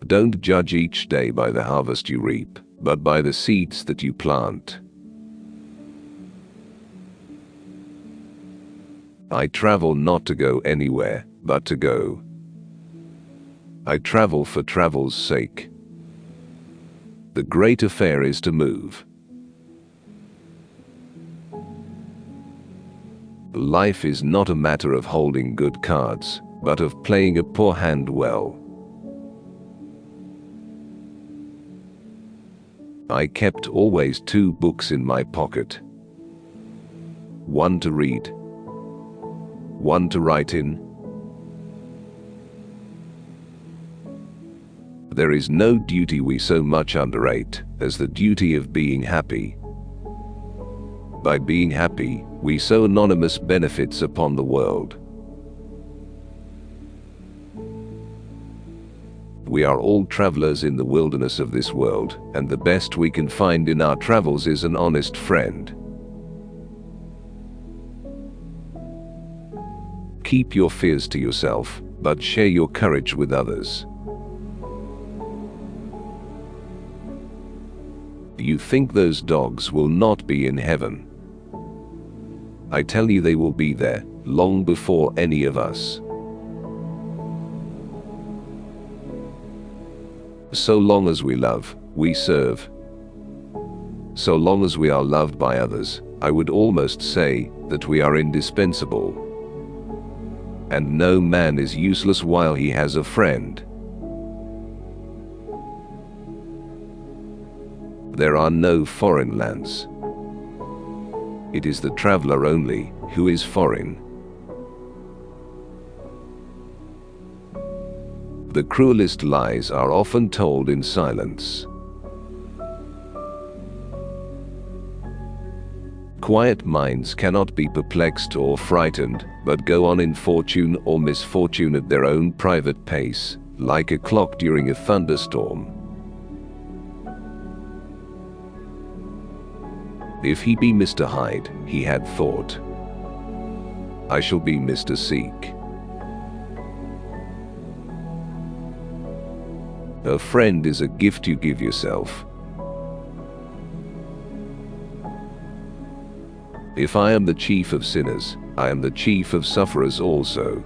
don't judge each day by the harvest you reap, but by the seeds that you plant. I travel not to go anywhere, but to go. I travel for travel's sake. The great affair is to move. Life is not a matter of holding good cards, but of playing a poor hand well. I kept always 2 books in my pocket. One to read, one to write in. There is no duty we so much underrate as the duty of being happy. By being happy, we sow anonymous benefits upon the world. We are all travelers in the wilderness of this world, and the best we can find in our travels is an honest friend. Keep your fears to yourself, but share your courage with others. You think those dogs will not be in heaven? I tell you they will be there, long before any of us. So long as we love, we serve. So long as we are loved by others, I would almost say that we are indispensable. And no man is useless while he has a friend. There are no foreign lands. It is the traveler only who is foreign. The cruelest lies are often told in silence. Quiet minds cannot be perplexed or frightened, but go on in fortune or misfortune at their own private pace, like a clock during a thunderstorm. If he be Mr. Hyde, he had thought, I shall be Mr. Seek. A friend is a gift you give yourself. If I am the chief of sinners, I am the chief of sufferers also.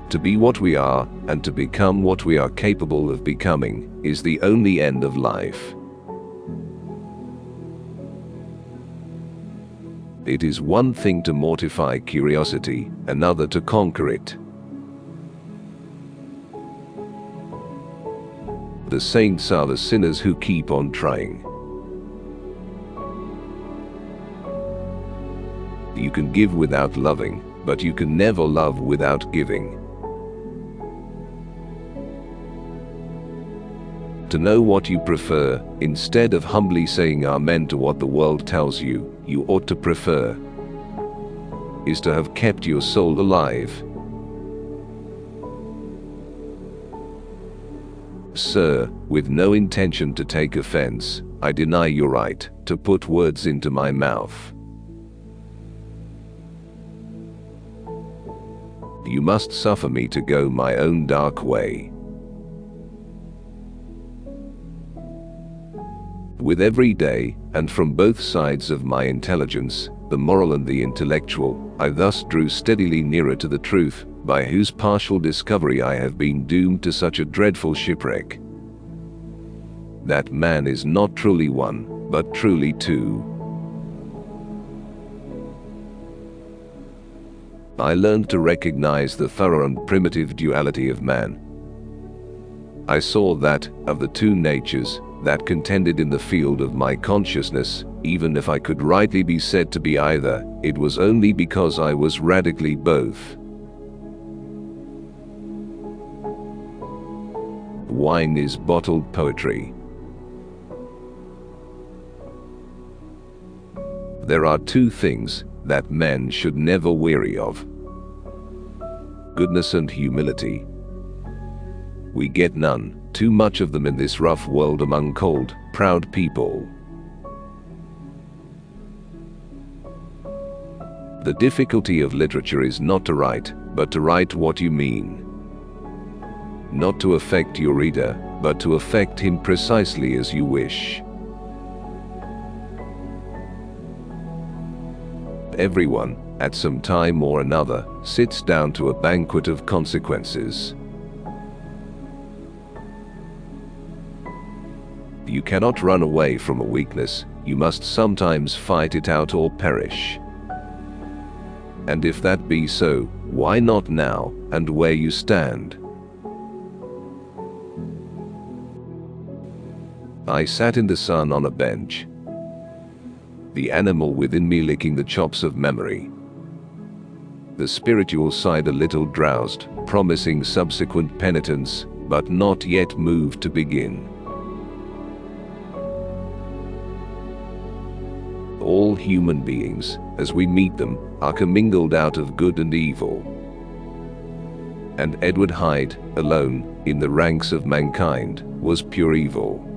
To be what we are, and to become what we are capable of becoming, is the only end of life. It is one thing to mortify curiosity, another to conquer it. The saints are the sinners who keep on trying. You can give without loving, but you can never love without giving. To know what you prefer, instead of humbly saying amen to what the world tells you, you ought to prefer, is to have kept your soul alive. Sir, with no intention to take offense, I deny your right to put words into my mouth. You must suffer me to go my own dark way. With every day, and from both sides of my intelligence, the moral and the intellectual, I thus drew steadily nearer to the truth, by whose partial discovery I have been doomed to such a dreadful shipwreck. That man is not truly one, but truly two. I learned to recognize the thorough and primitive duality of man. I saw that, of the two natures that contended in the field of my consciousness, even if I could rightly be said to be either, it was only because I was radically both. Wine is bottled poetry. There are two things that men should never weary of: goodness and humility. We get none too much of them in this rough world among cold, proud people. The difficulty of literature is not to write, but to write what you mean. Not to affect your reader, but to affect him precisely as you wish. Everyone, at some time or another, sits down to a banquet of consequences. You cannot run away from a weakness, you must sometimes fight it out or perish. And if that be so, why not now, and where you stand? I sat in the sun on a bench, the animal within me licking the chops of memory. The spiritual side a little drowsed, promising subsequent penitence, but not yet moved to begin. All human beings, as we meet them, are commingled out of good and evil. And Edward Hyde, alone, in the ranks of mankind, was pure evil.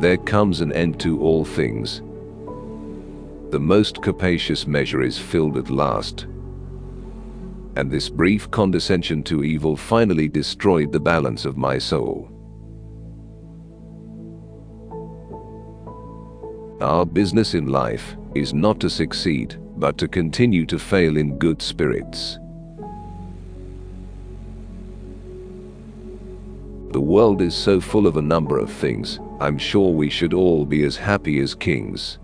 There comes an end to all things. The most capacious measure is filled at last. And this brief condescension to evil finally destroyed the balance of my soul. Our business in life is not to succeed, but to continue to fail in good spirits. The world is so full of a number of things, I'm sure we should all be as happy as kings.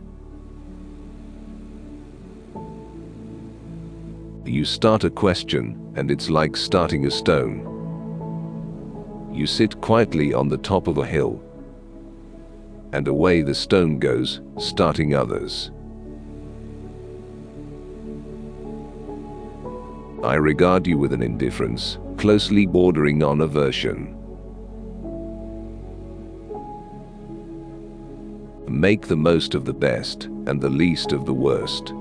You start a question, and it's like starting a stone. You sit quietly on the top of a hill, and away the stone goes, starting others. I regard you with an indifference, closely bordering on aversion. Make the most of the best, and the least of the worst.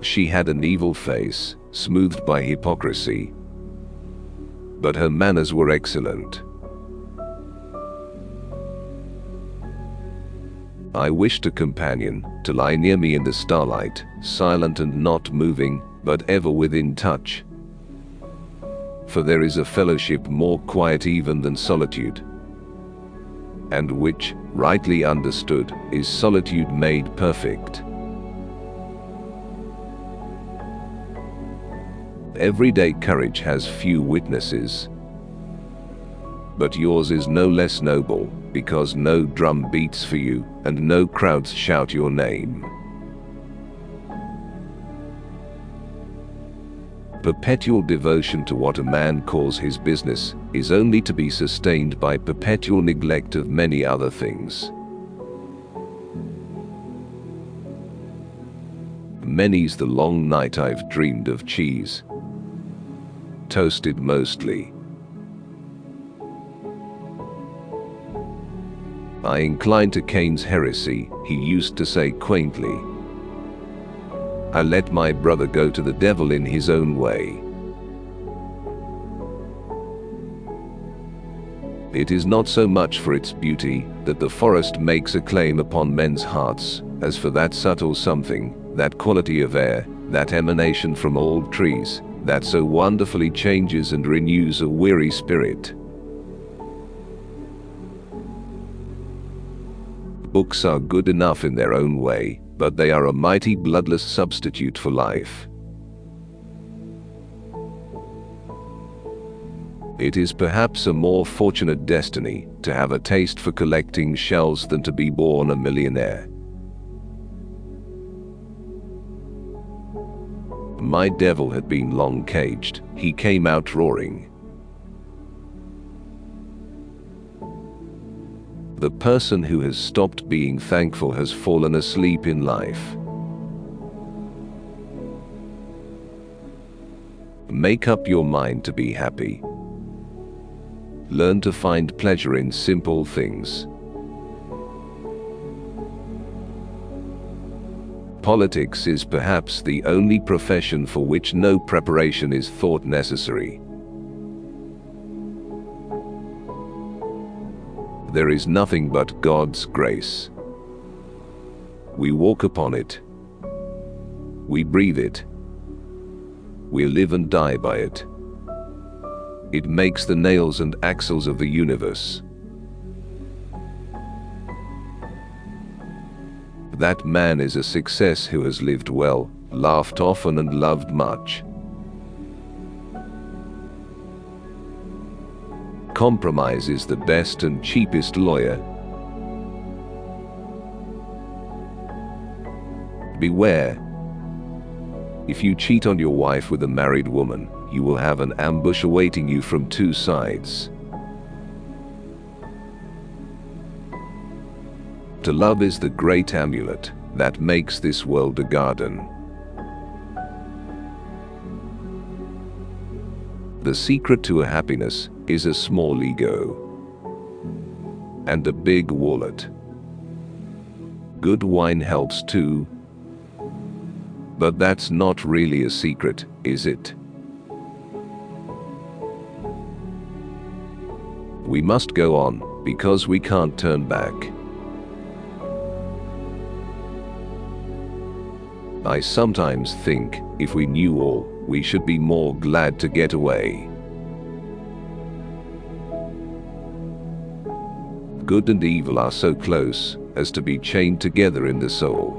She had an evil face, smoothed by hypocrisy, but her manners were excellent. I wished a companion to lie near me in the starlight, silent and not moving, but ever within touch. For there is a fellowship more quiet even than solitude, and which, rightly understood, is solitude made perfect. Everyday courage has few witnesses, but yours is no less noble, because no drum beats for you, and no crowds shout your name. Perpetual devotion to what a man calls his business is only to be sustained by perpetual neglect of many other things. Many's the long night I've dreamed of cheese, toasted mostly. I incline to Cain's heresy, he used to say quaintly. I let my brother go to the devil in his own way. It is not so much for its beauty that the forest makes a claim upon men's hearts, as for that subtle something, that quality of air, that emanation from old trees, that so wonderfully changes and renews a weary spirit. Books are good enough in their own way, but they are a mighty bloodless substitute for life. It is perhaps a more fortunate destiny to have a taste for collecting shells than to be born a millionaire. My devil had been long caged, he came out roaring. The person who has stopped being thankful has fallen asleep in life. Make up your mind to be happy. Learn to find pleasure in simple things. Politics is perhaps the only profession for which no preparation is thought necessary. There is nothing but God's grace. We walk upon it. We breathe it. We live and die by it. It makes the nails and axles of the universe. That man is a success who has lived well, laughed often and loved much. Compromise is the best and cheapest lawyer. Beware. If you cheat on your wife with a married woman, you will have an ambush awaiting you from two sides. To love is the great amulet that makes this world a garden. The secret to a happiness is a small ego and a big wallet. Good wine helps too, but that's not really a secret, is it? We must go on, because we can't turn back. I sometimes think, if we knew all, we should be more glad to get away. Good and evil are so close as to be chained together in the soul.